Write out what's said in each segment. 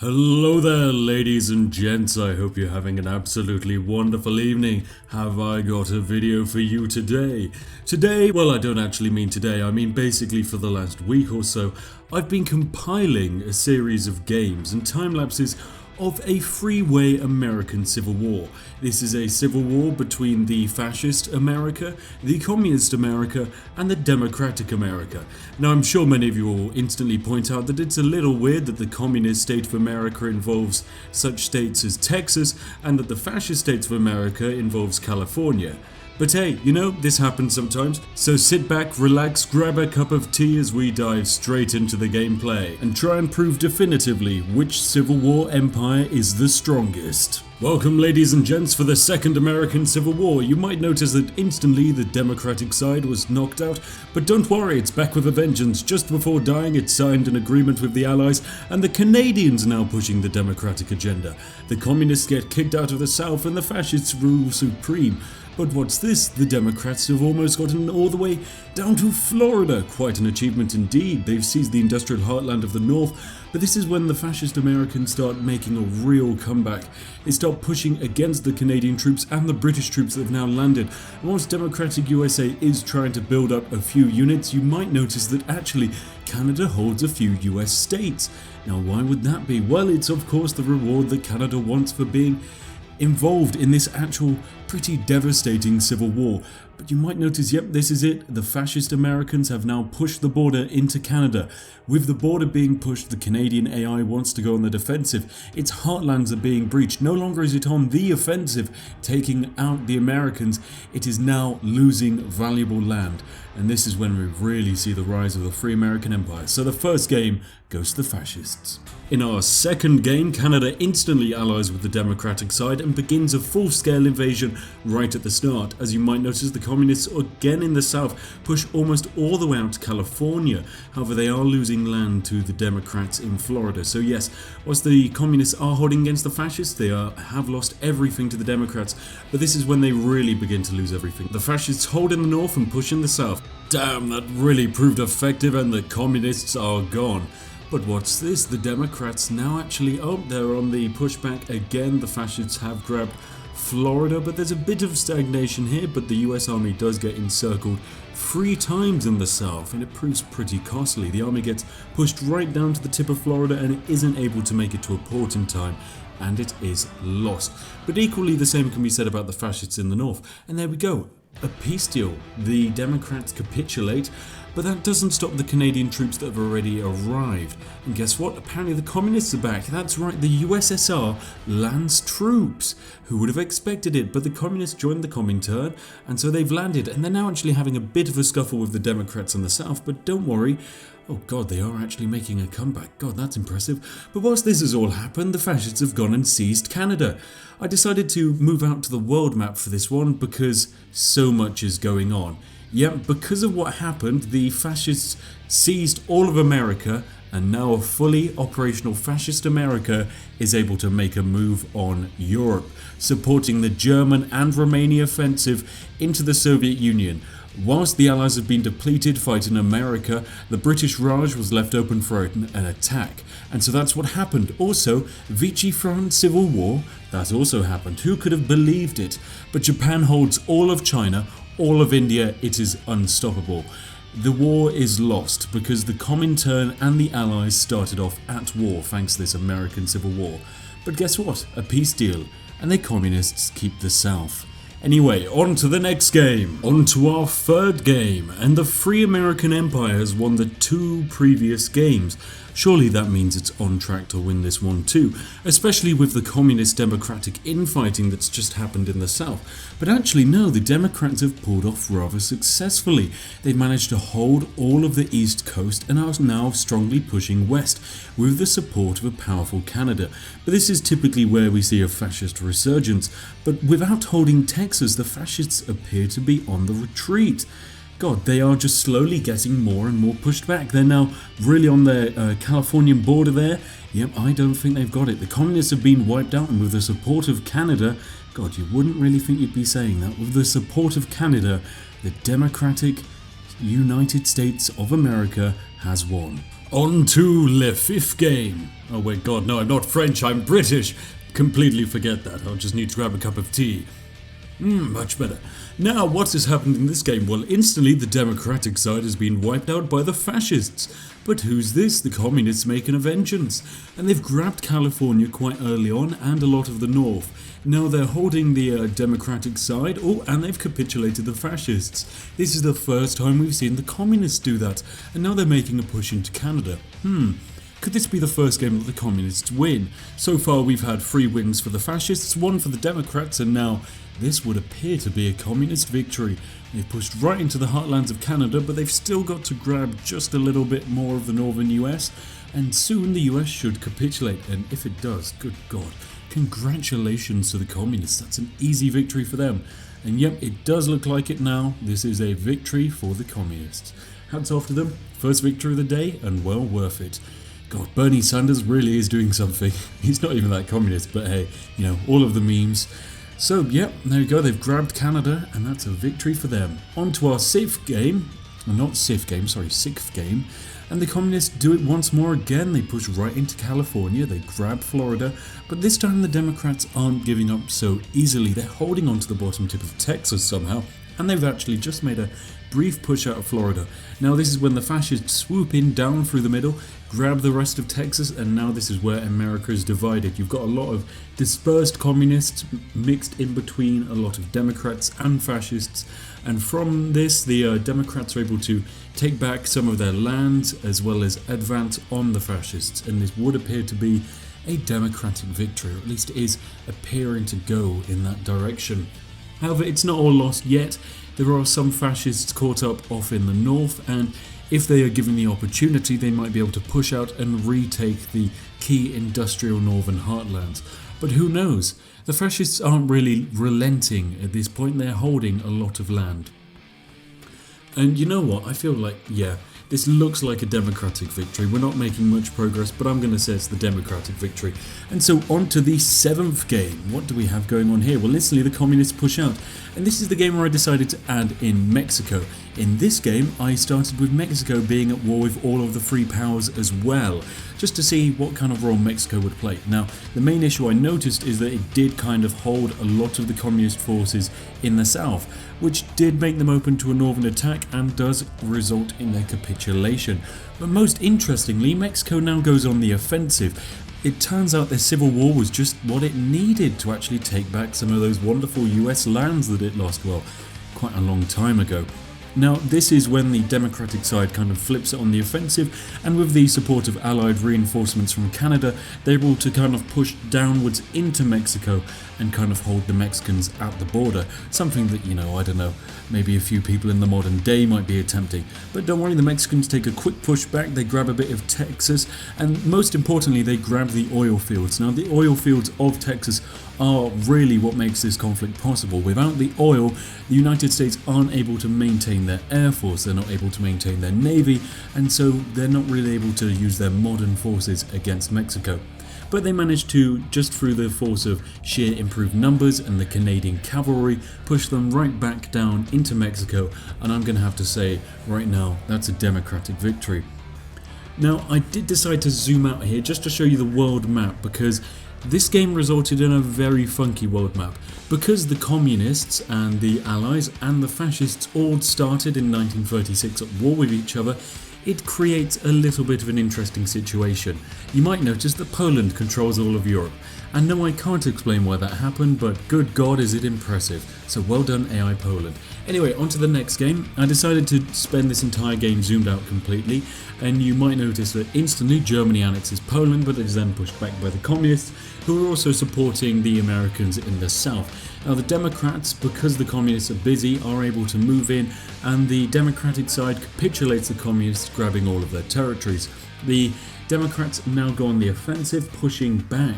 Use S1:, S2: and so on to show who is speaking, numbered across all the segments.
S1: Hello there, ladies and gents. I hope you're having an absolutely wonderful evening. Have I got a video for you today? Well, I don't actually mean today. I mean basically for the last week or so, I've been compiling a series of games and time lapses of a freeway American Civil War. This is a civil war between the fascist America, the communist America, and the democratic America. Now, I'm sure many of you will instantly point out that it's a little weird that the communist state of America involves such states as Texas, and that the fascist states of America involves California. But hey, you know, this happens sometimes. So sit back, relax, grab a cup of tea as we dive straight into the gameplay and try and prove definitively which Civil War empire is the strongest. Welcome, ladies and gents, for the Second American Civil War. You might notice that instantly the Democratic side was knocked out, but don't worry, it's back with a vengeance. Just before dying, it signed an agreement with the Allies, and the Canadians now pushing the Democratic agenda. The Communists get kicked out of the South, and the Fascists rule supreme. But what's this? The Democrats have almost gotten all the way down to Florida. Quite an achievement indeed. They've seized the industrial heartland of the North, but this is when the fascist Americans start making a real comeback. They start pushing against the Canadian troops and the British troops that have now landed. And whilst Democratic USA is trying to build up a few units, you might notice that actually Canada holds a few US states. Now, why would that be? Well, it's of course the reward that Canada wants for being involved in this actual pretty devastating civil war. But you might notice, yep, this is it. The fascist Americans have now pushed the border into Canada. With the border being pushed, the Canadian AI wants to go on the defensive. Its heartlands are being breached. No longer is it on the offensive, taking out the Americans. It is now losing valuable land. And this is when we really see the rise of the free American empire. So the first game goes to the fascists. In our second game, Canada instantly allies with the Democratic side and begins a full-scale invasion right at the start. As you might notice, the communists again in the south push almost all the way out to California. However, they are losing land to the Democrats in Florida. So yes, whilst the communists are holding against the fascists, they have lost everything to the Democrats. But this is when they really begin to lose everything. The fascists hold in the north and push in the south. Damn, that really proved effective, and the communists are gone. But what's this? The Democrats now actually, they're on the pushback again. The fascists have grabbed Florida, but there's a bit of stagnation here, but the US Army does get encircled 3 times in the south, and it proves pretty costly. The army gets pushed right down to the tip of Florida, and it isn't able to make it to a port in time, and it is lost. But equally the same can be said about the fascists in the north, and there we go. A peace deal. The Democrats capitulate, but that doesn't stop the Canadian troops that have already arrived. And guess what? Apparently the communists are back. That's right, the USSR lands troops. Who would have expected it? But the communists joined the Comintern, and so they've landed, and they're now actually having a bit of a scuffle with the Democrats in the south, but don't worry. Oh god, they are actually making a comeback. God, that's impressive. But whilst this has all happened, the fascists have gone and seized Canada. I decided to move out to the world map for this one because so much is going on. Yep, because of what happened, the fascists seized all of America, and now a fully operational fascist America is able to make a move on Europe, supporting the German and Romanian offensive into the Soviet Union. Whilst the Allies have been depleted fighting America, the British Raj was left open for an attack. And so that's what happened. Also, Vichy-France Civil War, that also happened. Who could have believed it? But Japan holds all of China, all of India. It is unstoppable. The war is lost because the Comintern and the Allies started off at war thanks to this American Civil War. But guess what? A peace deal, and the communists keep the south. Anyway, on to the next game. On to our third game, and the Free American Empire has won the 2 previous games. Surely that means it's on track to win this one too, especially with the communist democratic infighting that's just happened in the south. But actually no, the Democrats have pulled off rather successfully. They've managed to hold all of the east coast and are now strongly pushing west with the support of a powerful Canada. But this is typically where we see a fascist resurgence, but without holding Texas, the fascists appear to be on the retreat. God, they are just slowly getting more and more pushed back. They're now really on the Californian border there. Yep, I don't think they've got it. The communists have been wiped out, and with the support of Canada, God, you wouldn't really think you'd be saying that. With the support of Canada, the Democratic United States of America has won. On to le fifth game. Oh wait, God, no, I'm not French, I'm British. Completely forget that, I'll just need to grab a cup of tea. Much better. Now, what has happened in this game? Well, instantly the Democratic side has been wiped out by the fascists. But who's this? The communists making a vengeance. And they've grabbed California quite early on and a lot of the north. Now they're holding the Democratic side, and they've capitulated the fascists. This is the first time we've seen the communists do that. And now they're making a push into Canada. Could this be the first game that the communists win? So far we've had 3 wins for the fascists, 1 for the Democrats, and now this would appear to be a communist victory. They've pushed right into the heartlands of Canada, but they've still got to grab just a little bit more of the northern US, and soon the US should capitulate, and if it does, good God, congratulations to the communists, that's an easy victory for them. And yep, it does look like it now, this is a victory for the communists. Hats off to them, first victory of the day, and well worth it. God, Bernie Sanders really is doing something. He's not even that communist, but hey, you know, all of the memes. So, yep, there you go, they've grabbed Canada, and that's a victory for them. On to our sixth game, and the communists do it once more again. They push right into California, they grab Florida, but this time the Democrats aren't giving up so easily. They're holding on to the bottom tip of Texas somehow, and they've actually just made a brief push out of Florida. Now this is when the fascists swoop in down through the middle, grab the rest of Texas, and now this is where America is divided. You've got a lot of dispersed communists mixed in between a lot of Democrats and fascists, and from this the Democrats are able to take back some of their lands as well as advance on the fascists, and this would appear to be a Democratic victory, or at least it is appearing to go in that direction. However, it's not all lost yet. There are some fascists caught up off in the north, and if they are given the opportunity, they might be able to push out and retake the key industrial northern heartlands. But who knows? The fascists aren't really relenting at this point, they're holding a lot of land. And you know what, I feel like, yeah, this looks like a Democratic victory. We're not making much progress, but I'm going to say it's the Democratic victory. And so on to the 7th game. What do we have going on here? Well, instantly the communists push out. And this is the game where I decided to add in Mexico. In this game, I started with Mexico being at war with all of the free powers as well, just to see what kind of role Mexico would play. Now, the main issue I noticed is that it did kind of hold a lot of the communist forces in the south, which did make them open to a northern attack and does result in their capitulation. But most interestingly, Mexico now goes on the offensive. It turns out their civil war was just what it needed to actually take back some of those wonderful US lands that it lost, well, quite a long time ago. Now, this is when the Democratic side kind of flips it on the offensive, and with the support of Allied reinforcements from Canada, they're able to kind of push downwards into Mexico and kind of hold the Mexicans at the border. Something that, you know, I don't know, maybe a few people in the modern day might be attempting. But don't worry, the Mexicans take a quick push back, they grab a bit of Texas, and most importantly, they grab the oil fields. Now, the oil fields of Texas are really what makes this conflict possible. Without the oil, the United States aren't able to maintain their air force, they're not able to maintain their navy, and so they're not really able to use their modern forces against Mexico. But they managed to, just through the force of sheer improved numbers and the Canadian cavalry, push them right back down into Mexico, and I'm going to have to say right now that's a Democratic victory. Now, I did decide to zoom out here just to show you the world map, because this game resulted in a very funky world map. Because the communists and the allies and the fascists all started in 1936 at war with each other, it creates a little bit of an interesting situation. You might notice that Poland controls all of Europe. And no, I can't explain why that happened, but good God is it impressive. So well done AI Poland. Anyway, on to the next game. I decided to spend this entire game zoomed out completely, and you might notice that instantly Germany annexes Poland, but it is then pushed back by the communists, who are also supporting the Americans in the south. Now the Democrats, because the communists are busy, are able to move in, and the Democratic side capitulates the communists, grabbing all of their territories. The Democrats now go on the offensive, pushing back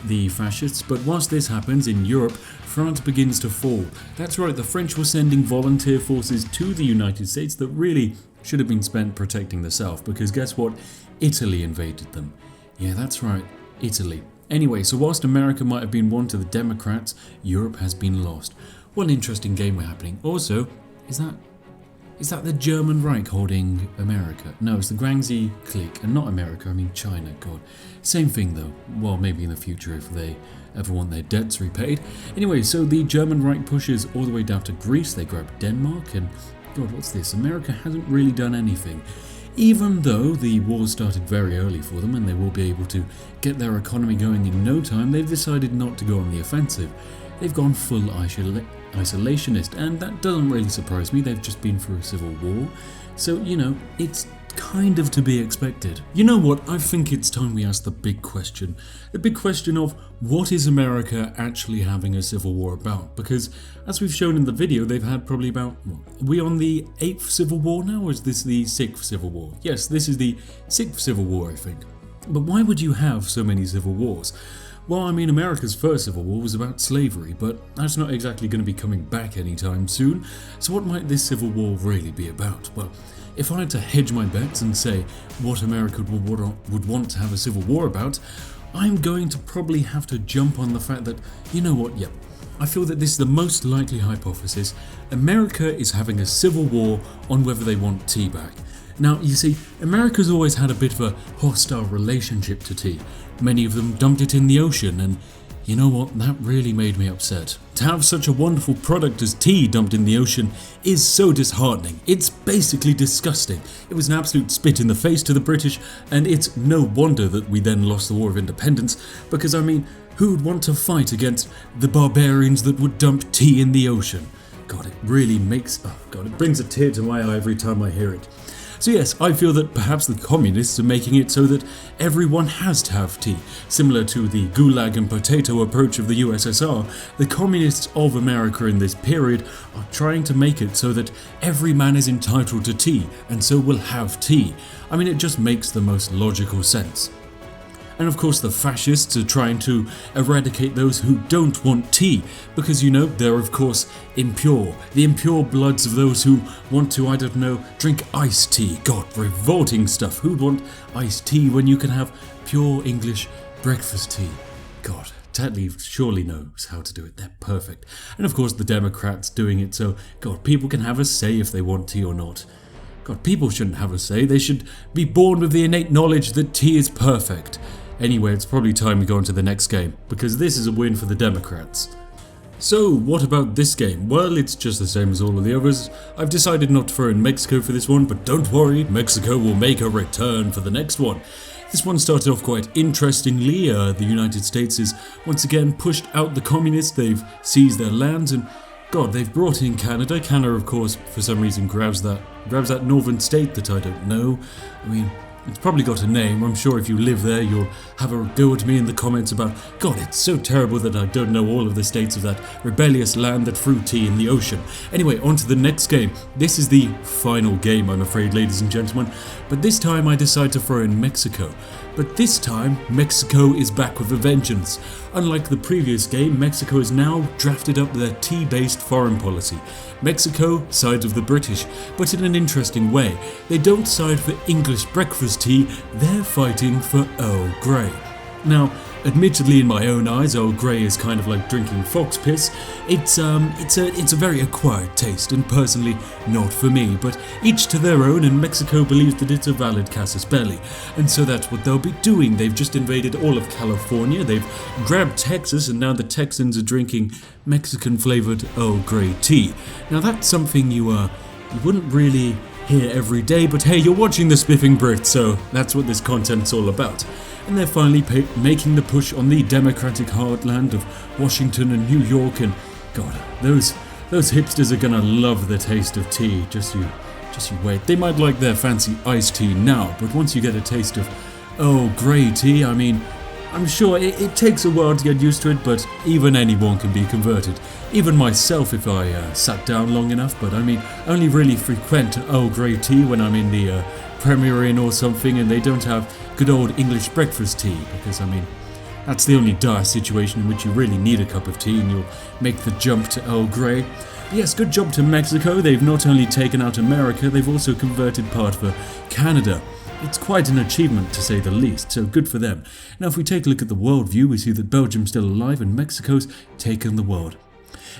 S1: the fascists, but whilst this happens in Europe, France begins to fall. That's right, the French were sending volunteer forces to the United States that really should have been spent protecting the south, because guess what? Italy invaded them. Yeah, that's right, Italy. Anyway, so whilst America might have been won to the Democrats, Europe has been lost. What an interesting game we're happening. Also, is Is that the German Reich holding America? No, it's the Guangxi clique, and not America, I mean China, God. Same thing though, well maybe in the future if they ever want their debts repaid. Anyway, so the German Reich pushes all the way down to Greece, they grab Denmark, and God, what's this? America hasn't really done anything. Even though the war started very early for them and they will be able to get their economy going in no time, they've decided not to go on the offensive. They've gone full isolationist, and that doesn't really surprise me. They've just been through a civil war, so you know, it's kind of to be expected. You know what, I think it's time we ask the big question of what is America actually having a civil war about? Because as we've shown in the video, they've had probably about, are we on the 8th civil war now, or is this the 6th civil war? Yes, this is the 6th civil war, I think. But why would you have so many civil wars? Well, I mean, America's first civil war was about slavery, but that's not exactly going to be coming back anytime soon. So what might this civil war really be about? Well, if I had to hedge my bets and say what America would want to have a civil war about, I'm going to probably have to jump on the fact that, you know what, yep, I feel that this is the most likely hypothesis. America is having a civil war on whether they want tea back. Now, you see, America's always had a bit of a hostile relationship to tea. Many of them dumped it in the ocean, and you know what, that really made me upset. To have such a wonderful product as tea dumped in the ocean is so disheartening. It's basically disgusting. It was an absolute spit in the face to the British, and it's no wonder that we then lost the War of Independence, because I mean, who'd want to fight against the barbarians that would dump tea in the ocean? God, it really makes, oh God, it brings a tear to my eye every time I hear it. So yes, I feel that perhaps the communists are making it so that everyone has to have tea. Similar to the gulag and potato approach of the USSR, the communists of America in this period are trying to make it so that every man is entitled to tea, and so will have tea. I mean, it just makes the most logical sense. And of course the fascists are trying to eradicate those who don't want tea, because you know, they're of course impure. The impure bloods of those who want to, I don't know, drink iced tea. God, revolting stuff. Who'd want iced tea when you can have pure English breakfast tea? God, Tetley surely knows how to do it. They're perfect. And of course the Democrats doing it so, God, people can have a say if they want tea or not. God, people shouldn't have a say. They should be born with the innate knowledge that tea is perfect. Anyway, it's probably time we go on to the next game, because this is a win for the Democrats. So, what about this game? Well, it's just the same as all of the others. I've decided not to throw in Mexico for this one, but don't worry, Mexico will make a return for the next one. This one started off quite interestingly. The United States has once again pushed out the communists. They've seized their lands, and God, they've brought in Canada. Canada, of course, for some reason grabs that northern state that I don't know. I mean, it's probably got a name. I'm sure if you live there, you'll have a go at me in the comments about, God, it's so terrible that I don't know all of the states of that rebellious land that threw tea in the ocean. Anyway, on to the next game. This is the final game, I'm afraid, ladies and gentlemen. But this time I decide to throw in Mexico. But this time, Mexico is back with a vengeance. Unlike the previous game, Mexico has now drafted up their tea-based foreign policy. Mexico sides with the British, but in an interesting way. They don't side for English breakfast tea, they're fighting for Earl Grey. Now, admittedly in my own eyes, Earl Grey is kind of like drinking fox piss. It's a very acquired taste, and personally not for me, but each to their own, and Mexico believes that it's a valid casus belli, and so that's what they'll be doing. They've just invaded all of California, they've grabbed Texas, and now the Texans are drinking Mexican flavored Earl Grey tea. Now that's something you wouldn't really hear every day, but hey, you're watching the Spiffing Brit, so that's what this content's all about. And they're finally making the push on the democratic heartland of Washington and New York, and God, those hipsters are gonna love the taste of tea. Just you wait. They might like their fancy iced tea now, but once you get a taste of Earl Grey tea, I mean, I'm sure it takes a while to get used to it, but even anyone can be converted. Even myself if I sat down long enough, but I mean, I only really frequent Earl Grey tea when I'm in the Premier Inn or something and they don't have good old English breakfast tea, because I mean, that's the only dire situation in which you really need a cup of tea and you'll make the jump to Earl Grey. But yes, good job to Mexico. They've not only taken out America, they've also converted part of Canada. It's quite an achievement to say the least, so good for them. Now if we take a look at the world view, we see that Belgium's still alive and Mexico's taken the world.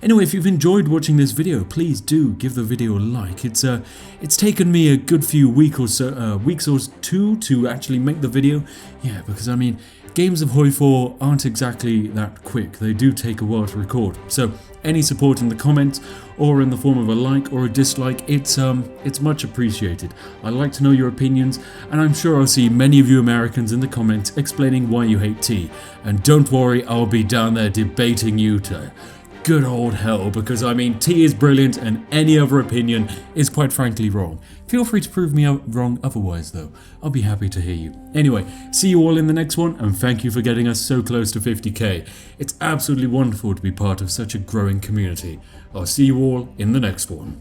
S1: Anyway, if you've enjoyed watching this video, please do give the video a like. It's taken me a good few weeks or two to actually make the video. Yeah, because I mean, games of Hoi 4 aren't exactly that quick. They do take a while to record. So any support in the comments or in the form of a like or a dislike, it's much appreciated. I'd like to know your opinions, and I'm sure I'll see many of you Americans in the comments explaining why you hate tea. And don't worry, I'll be down there debating you to good old hell, because I mean, tea is brilliant and any other opinion is quite frankly wrong. Feel free to prove me wrong otherwise though. I'll be happy to hear you. Anyway, see you all in the next one, and thank you for getting us so close to 50k. It's absolutely wonderful to be part of such a growing community. I'll see you all in the next one.